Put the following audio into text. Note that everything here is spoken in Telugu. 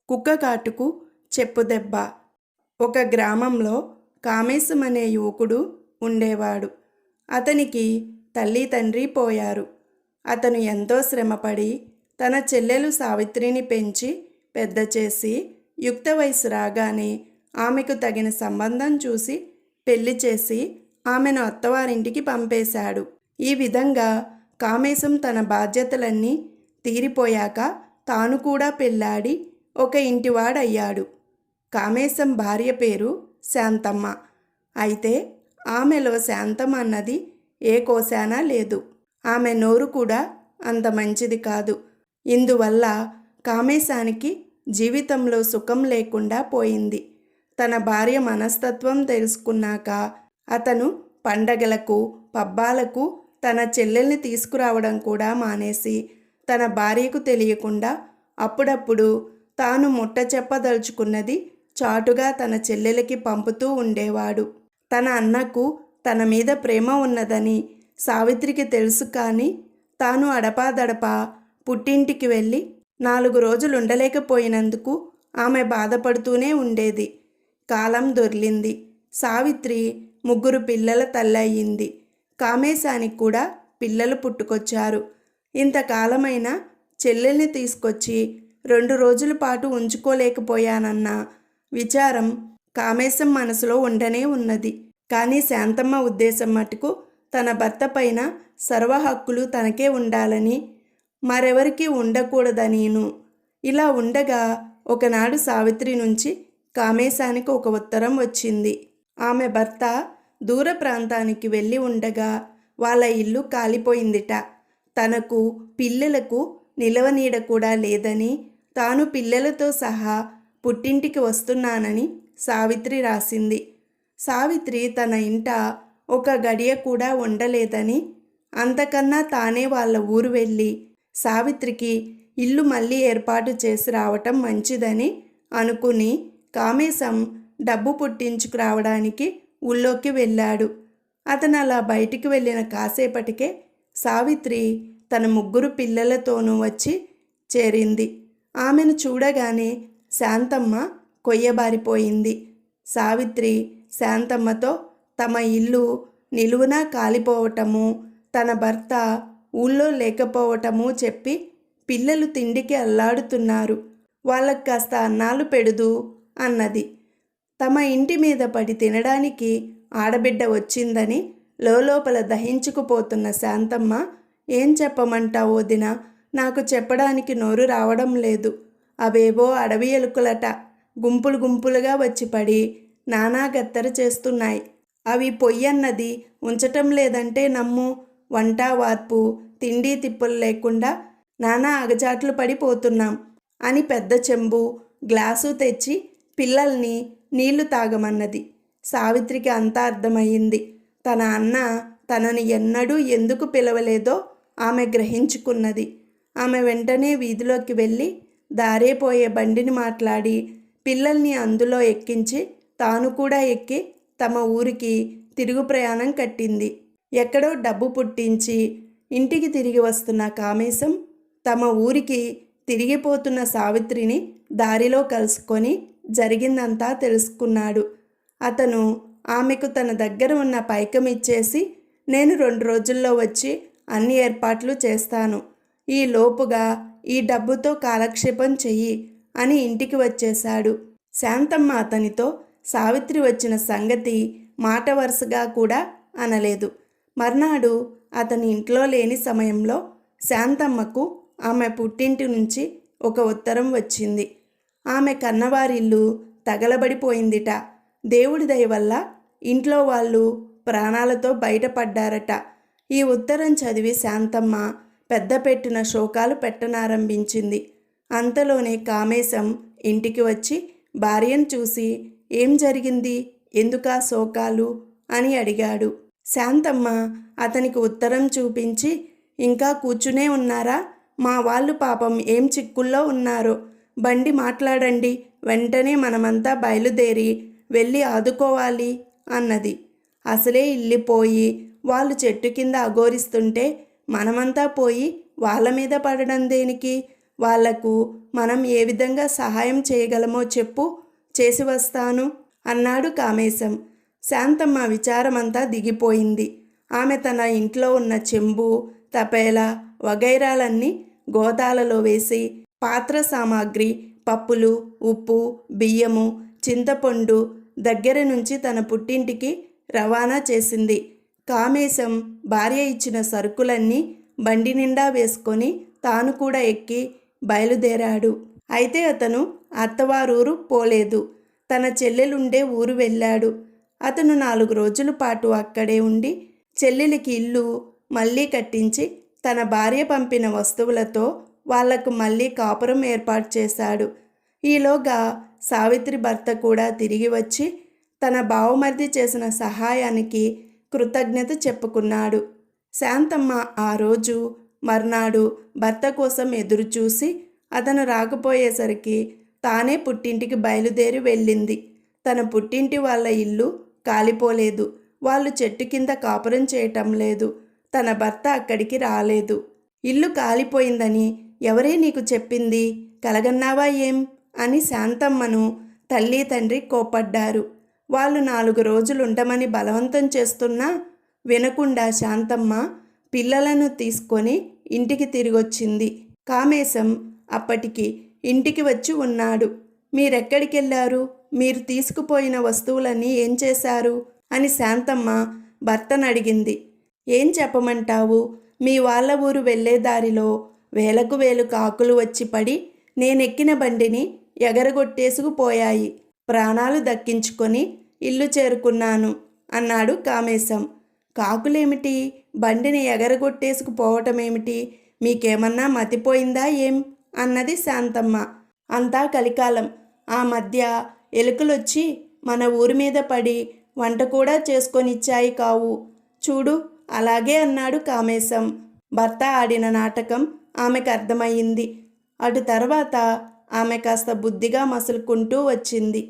కుక్క కాటుకు చెప్పుదెబ్బ. ఒక గ్రామంలో కామేశం అనే యువకుడు ఉండేవాడు. అతనికి తల్లి తండ్రి పోయారు. అతను ఎంతో శ్రమపడి తన చెల్లెలు సావిత్రిని పెంచి పెద్ద చేసి యుక్త వయసు రాగానే ఆమెకు తగిన సంబంధం చూసి పెళ్లి చేసి ఆమెను అత్తవారింటికి పంపేశాడు. ఈ విధంగా కామేశం తన బాధ్యతలన్నీ తీరిపోయాక తాను కూడా పెళ్ళాడి ఒక ఇంటివాడయ్యాడు. కామేశం భార్య పేరు శాంతమ్మ. అయితే ఆమెలో శాంతం అన్నది ఏ కోశానా లేదు. ఆమె నోరు కూడా అంత మంచిది కాదు. ఇందువల్ల కామేశానికి జీవితంలో సుఖం లేకుండా పోయింది. తన భార్య మనస్తత్వం తెలుసుకున్నాక అతను పండగలకు పబ్బాలకు తన చెల్లెల్ని తీసుకురావడం కూడా మానేసి తన భార్యకు తెలియకుండా అప్పుడప్పుడు తాను ముట్ట చెప్పదలుచుకున్నది చాటుగా తన చెల్లెలకి పంపుతూ ఉండేవాడు. తన అన్నకు తన మీద ప్రేమ ఉన్నదని సావిత్రికి తెలుసు. కానీ తాను అడపాదడపా పుట్టింటికి వెళ్ళి 4 రోజులు ఉండలేకపోయినందుకు ఆమె బాధపడుతూనే ఉండేది. కాలం దొర్లింది. సావిత్రి 3 పిల్లల తల్లయింది. కామేశానికి కూడా పిల్లలు పుట్టుకొచ్చారు. ఇంతకాలమైనా చెల్లెల్ని తీసుకొచ్చి 2 రోజుల పాటు ఉంచుకోలేకపోయానన్న విచారం కామేశం మనసులో ఉండనే ఉన్నది. కానీ శాంతమ్మ ఉద్దేశం మటుకు తన భర్త పైన సర్వ హక్కులు తనకే ఉండాలని, మరెవరికి ఉండకూడదనీను. ఇలా ఉండగా ఒకనాడు సావిత్రి నుంచి కామేశానికి ఒక ఉత్తరం వచ్చింది. ఆమె భర్త దూర ప్రాంతానికి వెళ్ళి ఉండగా వాళ్ళ ఇల్లు కాలిపోయిందిట. తనకు పిల్లలకు నిలవనీడ కూడా లేదని, తాను పిల్లలతో సహా పుట్టింటికి వస్తున్నానని సావిత్రి రాసింది. సావిత్రి తన ఇంట ఒక గడియ కూడా ఉండలేదని, అంతకన్నా తానే వాళ్ళ ఊరు వెళ్ళి సావిత్రికి ఇల్లు మళ్ళీ ఏర్పాటు చేసి రావటం మంచిదని అనుకుని కామేశం డబ్బు పుట్టించుకురావడానికి ఊళ్ళోకి వెళ్ళాడు. అతను అలా బయటికి వెళ్ళిన కాసేపటికే సావిత్రి తన 3 పిల్లలతోనూ వచ్చి చేరింది. ఆమెను చూడగానే శాంతమ్మ కొయ్యబారిపోయింది. సావిత్రి శాంతమ్మతో తమ ఇల్లు నిలువునా కాలిపోవటము, తన భర్త ఊళ్ళో లేకపోవటము చెప్పి పిల్లలు తిండికి అల్లాడుతున్నారు, వాళ్ళకి కాస్త అన్నాలు పెడుదు అన్నది. తమ ఇంటి మీద పడి తినడానికి ఆడబిడ్డ వచ్చిందని లోపల దహించుకుపోతున్న శాంతమ్మ, ఏం చెప్పమంటావు వదినా, నాకు చెప్పడానికి నోరు రావడం లేదు. అవేవో అడవి ఎలుకలట, గుంపులు గుంపులుగా వచ్చి పడి నానా గత్తర చేస్తున్నాయి. అవి పొయ్యన్నది ఉంచటం లేదంటే నమ్ము. వంట వార్పు తిండి తిప్పులు లేకుండా నానా అగచాట్లు పడిపోతున్నాం అని పెద్ద చెంబు గ్లాసు తెచ్చి పిల్లల్ని నీళ్లు తాగమన్నది. సావిత్రికి అంతా అర్థమయ్యింది. తన అన్న తనని ఎన్నడూ ఎందుకు పిలవలేదో ఆమె గ్రహించుకున్నది. ఆమె వెంటనే వీధిలోకి వెళ్ళి దారేపోయే బండిని మాట్లాడి పిల్లల్ని అందులో ఎక్కించి తాను కూడా ఎక్కి తమ ఊరికి తిరుగు ప్రయాణం కట్టింది. ఎక్కడో డబ్బు పుట్టించి ఇంటికి తిరిగి వస్తున్న కామేశం తమ ఊరికి తిరిగిపోతున్న సావిత్రిని దారిలో కలుసుకొని జరిగిందంతా తెలుసుకున్నాడు. అతను ఆమెకు తన దగ్గర ఉన్న పైకం ఇచ్చేసి, నేను 2 రోజుల్లో వచ్చి అన్ని ఏర్పాట్లు చేస్తాను, ఈ లోపుగా ఈ డబ్బుతో కాలక్షేపం చెయ్యి అని ఇంటికి వచ్చేశాడు. శాంతమ్మ అతనితో సావిత్రి వచ్చిన సంగతి మాట వరుసగా కూడా అనలేదు. మర్నాడు అతని ఇంట్లో లేని సమయంలో శాంతమ్మకు ఆమె పుట్టింటి నుంచి ఒక ఉత్తరం వచ్చింది. ఆమె కన్నవారిల్లు తగలబడిపోయిందిట. దేవుడి దయ వల్ల ఇంట్లో వాళ్ళు ప్రాణాలతో బయటపడ్డారట. ఈ ఉత్తరం చదివి శాంతమ్మ పెద్ద పెట్టిన శోకాలు పెట్టనారంభించింది. అంతలోనే కామేశం ఇంటికి వచ్చి భార్యను చూసి, ఏం జరిగింది, ఎందుకా శోకాలు అని అడిగాడు. శాంతమ్మ అతనికి ఉత్తరం చూపించి, ఇంకా కూర్చునే ఉన్నారా, మా వాళ్ళు పాపం ఏం చిక్కుల్లో ఉన్నారో, బండి మాట్లాడండి, వెంటనే మనమంతా బయలుదేరి వెళ్ళి ఆదుకోవాలి అన్నది. అసలే ఇల్లిపోయి వాళ్ళు చెట్టు కింద అఘోరిస్తుంటే మనమంతా పోయి వాళ్ళ మీద పడడం దేనికి, వాళ్లకు మనం ఏ విధంగా సహాయం చేయగలమో చెప్పు, చేసి వస్తాను అన్నాడు కామేశం. శాంతమ్మ విచారమంతా దిగిపోయింది. ఆమె తన ఇంట్లో ఉన్న చెంబు, తపేలా వగైరాలన్నీ గోతాలలో వేసి పాత్ర సామాగ్రి, పప్పులు, ఉప్పు, బియ్యము, చింతపండు దగ్గర నుంచి తన పుట్టింటికి రవాణా చేసింది. కామేశం భార్య ఇచ్చిన సరుకులన్నీ బండి నిండా వేసుకొని తాను కూడా ఎక్కి బయలుదేరాడు. అయితే అతను అత్తవారూరు పోలేదు. తన చెల్లెలుండే ఊరు వెళ్ళాడు. అతను 4 రోజుల పాటు అక్కడే ఉండి చెల్లెలికి ఇల్లు మళ్ళీ కట్టించి తన భార్య పంపిన వస్తువులతో వాళ్లకు మళ్ళీ కాపురం ఏర్పాటు చేశాడు. ఈలోగా సావిత్రి భర్త కూడా తిరిగి వచ్చి తన బావమరిది చేసిన సహాయానికి కృతజ్ఞత చెప్పుకున్నాడు. శాంతమ్మ ఆ రోజు మర్నాడు భర్త కోసం ఎదురుచూసి అతను రాకపోయేసరికి తానే పుట్టింటికి బయలుదేరి వెళ్ళింది. తన పుట్టింటి వాళ్ళ ఇల్లు కాలిపోలేదు. వాళ్ళు చెట్టు కింద కాపురం చేయటం లేదు. తన భర్త అక్కడికి రాలేదు. ఇల్లు కాలిపోయిందని ఎవరే నీకు చెప్పింది? కలగన్నావా ఏం అని శాంతమ్మను తల్లి తండ్రి కోపడ్డారు. వాళ్ళు 4 రోజులుండమని బలవంతం చేస్తున్నా వినకుండా శాంతమ్మ పిల్లలను తీసుకొని ఇంటికి తిరిగొచ్చింది. కామేశం అప్పటికి ఇంటికి వచ్చి ఉన్నాడు. మీరెక్కడికెళ్ళారు? మీరు తీసుకుపోయిన వస్తువులన్నీ ఏం చేశారు అని శాంతమ్మ భర్తను అడిగింది. ఏం చెప్పమంటావు? మీ వాళ్ళ ఊరు వెళ్ళే దారిలో వేలకు వేలు కాకులు వచ్చి పడి నేనెక్కిన బండిని ఎగరగొట్టేసుకుపోయాయి. ప్రాణాలు దక్కించుకొని ఇల్లు చేరుకున్నాను అన్నాడు కామేశం. కాకులేమిటి? బండిని ఎగరగొట్టేసుకుపోవటమేమిటి? మీకేమన్నా మతిపోయిందా ఏం అన్నది శాంతమ్మ. అంతా కలికాలం. ఆ మధ్య ఎలుకలొచ్చి మన ఊరి మీద పడి వంట కూడా చేసుకొనిచ్చాయి కావు. చూడు అలాగే అన్నాడు కామేశం. భర్త ఆడిన నాటకం ఆమెకు అర్థమయ్యింది. అటు తర్వాత ఆమె కాస్త బుద్ధిగా మసులుకుంటూ వచ్చింది.